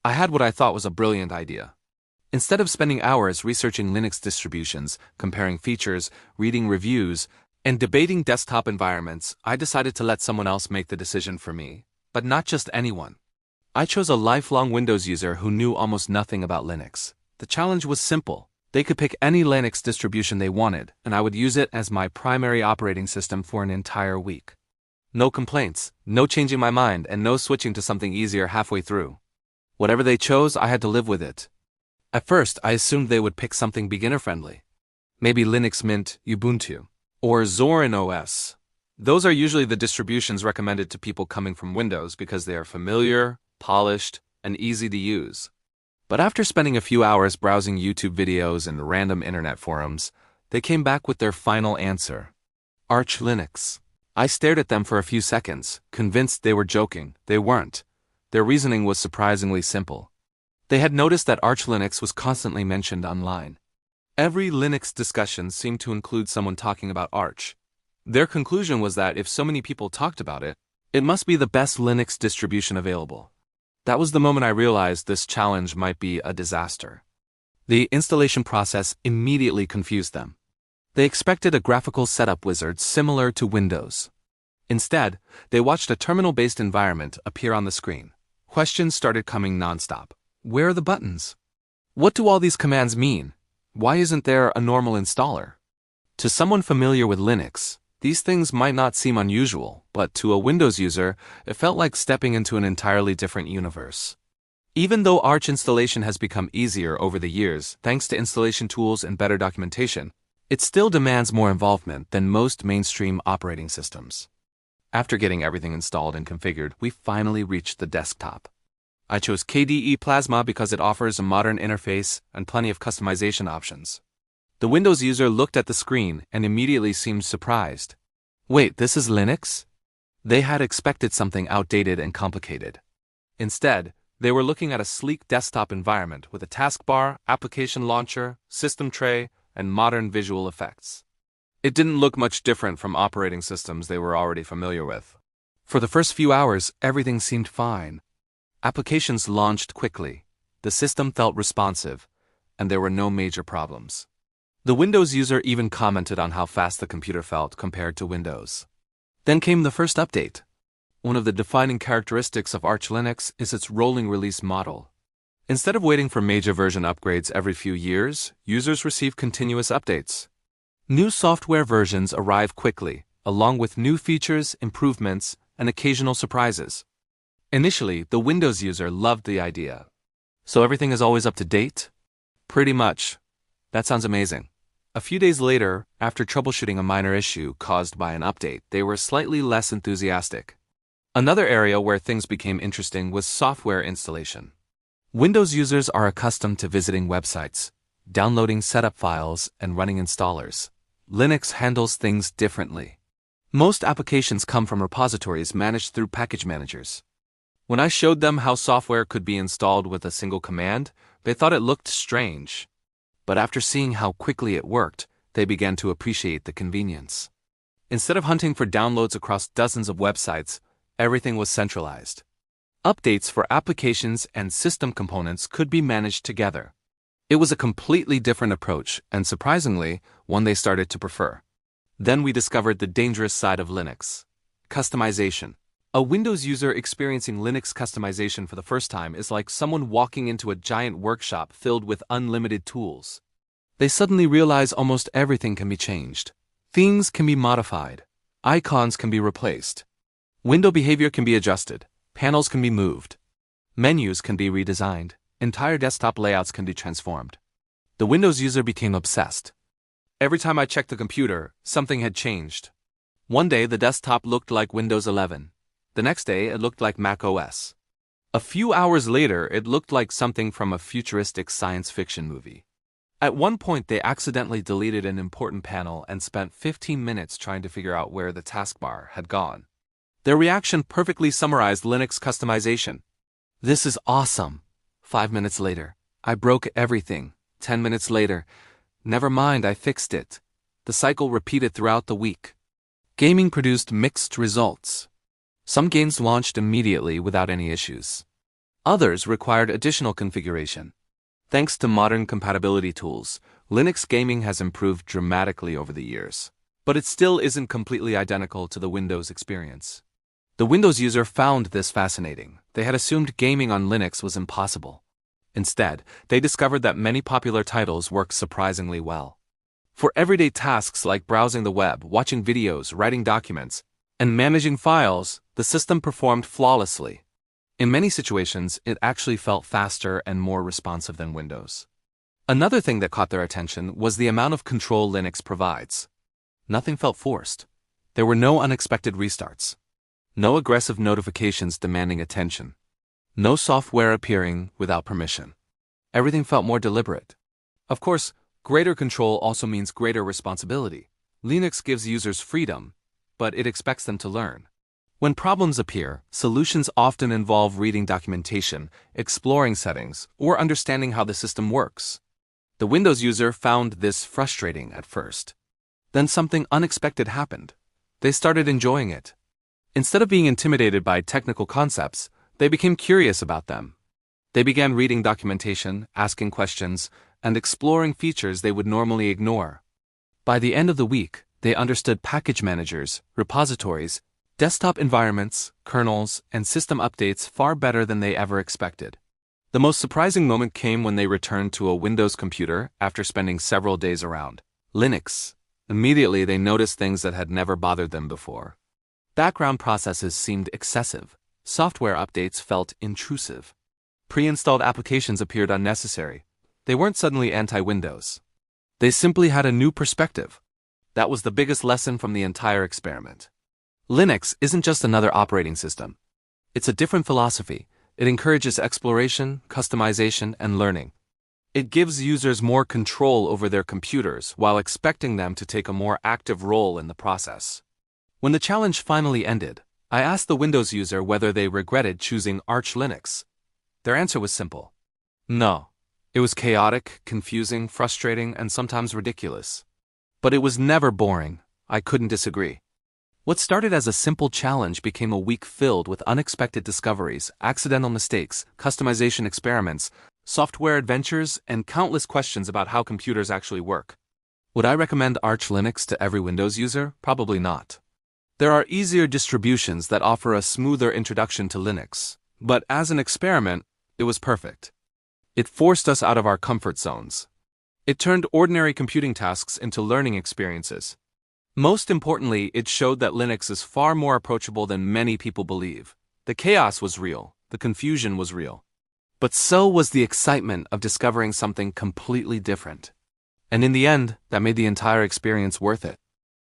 I had what I thought was a brilliant idea. Instead of spending hours researching Linux distributions, comparing features, reading reviews, and debating desktop environments, I decided to let someone else make the decision for me. But not just anyone. I chose a lifelong Windows user who knew almost nothing about Linux. The challenge was simple. They could pick any Linux distribution they wanted, and I would use it as my primary operating system for an entire week. No complaints, no changing my mind, and no switching to something easier halfway through. Whatever they chose, I had to live with it. At first, I assumed they would pick something beginner-friendly. Maybe Linux Mint, Ubuntu, or Zorin OS. Those are usually the distributions recommended to people coming from Windows because they are familiar, polished, and easy to use. But after spending a few hours browsing YouTube videos and random internet forums, they came back with their final answer. Arch Linux. I stared at them for a few seconds, convinced they were joking. They weren't. Their reasoning was surprisingly simple. They had noticed that Arch Linux was constantly mentioned online. Every Linux discussion seemed to include someone talking about Arch. Their conclusion was that if so many people talked about it, it must be the best Linux distribution available. That was the moment I realized this challenge might be a disaster. The installation process immediately confused them. They expected a graphical setup wizard similar to Windows. Instead, they watched a terminal-based environment appear on the screen. Questions started coming nonstop. Where are the buttons? What do all these commands mean? Why isn't there a normal installer? To someone familiar with Linux, these things might not seem unusual, but to a Windows user, it felt like stepping into an entirely different universe. Even though Arch installation has become easier over the years thanks to installation tools and better documentation, it still demands more involvement than most mainstream operating systems. After getting everything installed and configured, we finally reached the desktop. I chose KDE Plasma because it offers a modern interface and plenty of customization options. The Windows user looked at the screen and immediately seemed surprised. Wait, this is Linux? They had expected something outdated and complicated. Instead, they were looking at a sleek desktop environment with a taskbar, application launcher, system tray, and modern visual effects. It didn't look much different from operating systems they were already familiar with. For the first few hours, everything seemed fine. Applications launched quickly, the system felt responsive, and there were no major problems. The Windows user even commented on how fast the computer felt compared to Windows. Then came the first update. One of the defining characteristics of Arch Linux is its rolling release model. Instead of waiting for major version upgrades every few years, users receive continuous updates. New software versions arrive quickly, along with new features, improvements, and occasional surprises. Initially, the Windows user loved the idea. So everything is always up to date? Pretty much. That sounds amazing. A few days later, after troubleshooting a minor issue caused by an update, they were slightly less enthusiastic. Another area where things became interesting was software installation. Windows users are accustomed to visiting websites, downloading setup files, and running installers. Linux handles things differently. Most applications come from repositories managed through package managers. When I showed them how software could be installed with a single command, they thought it looked strange. But after seeing how quickly it worked, they began to appreciate the convenience. Instead of hunting for downloads across dozens of websites, everything was centralized. Updates for applications and system components could be managed together. It was a completely different approach, and surprisingly, one they started to prefer. Then we discovered the dangerous side of Linux: customization. A Windows user experiencing Linux customization for the first time is like someone walking into a giant workshop filled with unlimited tools. They suddenly realize almost everything can be changed. Themes can be modified. Icons can be replaced. Window behavior can be adjusted. Panels can be moved. Menus can be redesigned. Entire desktop layouts can be transformed. The Windows user became obsessed. Every time I checked the computer, something had changed. One day the desktop looked like Windows 11. The next day it looked like Mac OS. A few hours later it looked like something from a futuristic science fiction movie. At one point they accidentally deleted an important panel and spent 15 minutes trying to figure out where the taskbar had gone. Their reaction perfectly summarized Linux customization. This is awesome. 5 minutes later, I broke everything. 10 minutes later, never mind, I fixed it. The cycle repeated throughout the week. Gaming produced mixed results. Some games launched immediately without any issues. Others required additional configuration. Thanks to modern compatibility tools, Linux gaming has improved dramatically over the years. But it still isn't completely identical to the Windows experience. The Windows user found this fascinating. They had assumed gaming on Linux was impossible. Instead, they discovered that many popular titles work surprisingly well. For everyday tasks like browsing the web, watching videos, writing documents, and managing files, the system performed flawlessly. In many situations, it actually felt faster and more responsive than Windows. Another thing that caught their attention was the amount of control Linux provides. Nothing felt forced. There were no unexpected restarts. No aggressive notifications demanding attention. No software appearing without permission. Everything felt more deliberate. Of course, greater control also means greater responsibility. Linux gives users freedom, but it expects them to learn. When problems appear, solutions often involve reading documentation, exploring settings, or understanding how the system works. The Windows user found this frustrating at first. Then something unexpected happened. They started enjoying it. Instead of being intimidated by technical concepts, they became curious about them. They began reading documentation, asking questions, and exploring features they would normally ignore. By the end of the week, they understood package managers, repositories, desktop environments, kernels, and system updates far better than they ever expected. The most surprising moment came when they returned to a Windows computer after spending several days around Linux. Immediately, they noticed things that had never bothered them before. Background processes seemed excessive. Software updates felt intrusive. Pre-installed applications appeared unnecessary. They weren't suddenly anti-Windows. They simply had a new perspective. That was the biggest lesson from the entire experiment. Linux isn't just another operating system. It's a different philosophy. It encourages exploration, customization, and learning. It gives users more control over their computers while expecting them to take a more active role in the process. When the challenge finally ended, I asked the Windows user whether they regretted choosing Arch Linux. Their answer was simple. No. It was chaotic, confusing, frustrating, and sometimes ridiculous. But it was never boring. I couldn't disagree. What started as a simple challenge became a week filled with unexpected discoveries, accidental mistakes, customization experiments, software adventures, and countless questions about how computers actually work. Would I recommend Arch Linux to every Windows user? Probably not. There are easier distributions that offer a smoother introduction to Linux, but as an experiment, it was perfect. It forced us out of our comfort zones. It turned ordinary computing tasks into learning experiences. Most importantly, it showed that Linux is far more approachable than many people believe. The chaos was real, the confusion was real. But so was the excitement of discovering something completely different. And in the end, that made the entire experience worth it.